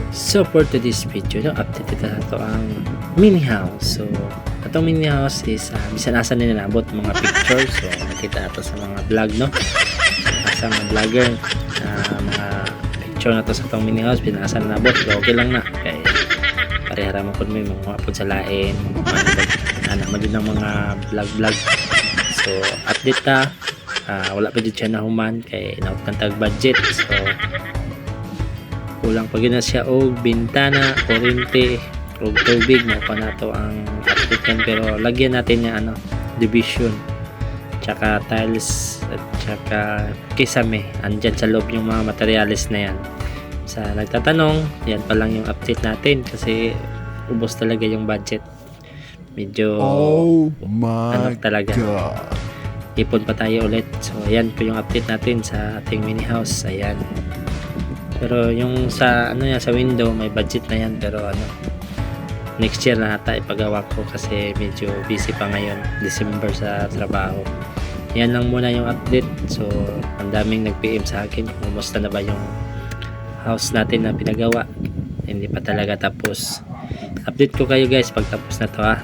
So for today's video, no, update ito na to ang mini house. So itong mini house is bisan asa nila nabot mga pictures. So nakita nato sa mga vlog, no, sa mga vlogger, mga picture na to sa itong mini house, binasa na nabot. So okay lang na, kaya parehara mo kung may mga apod sa lain, anak mo din ng mga vlog. So update ta, wala pa din siya na human kay nautantag budget. So kulang pa gina siya og bintana, kuryente og tubig mo pa nato ang update, pero lagyan natin yung division tsaka tiles at tsaka kisame andyan sa loob yung mga materyales na yan. Sa nagtatanong, yan pa lang yung update natin kasi ubos talaga yung budget, medyo talaga God. ipon pa tayo ulit. So ayan po yung update natin sa ating mini house. Ayan, pero yung sa sa window may budget na yan, pero next year na ata ipagawa ko kasi medyo busy pa ngayon, December sa trabaho. Yan lang muna yung update. So ang daming nag-PM sa akin kung kumusta na ba yung house natin na pinagawa. Hindi pa talaga tapos. Update ko kayo guys pag tapos na to, ha.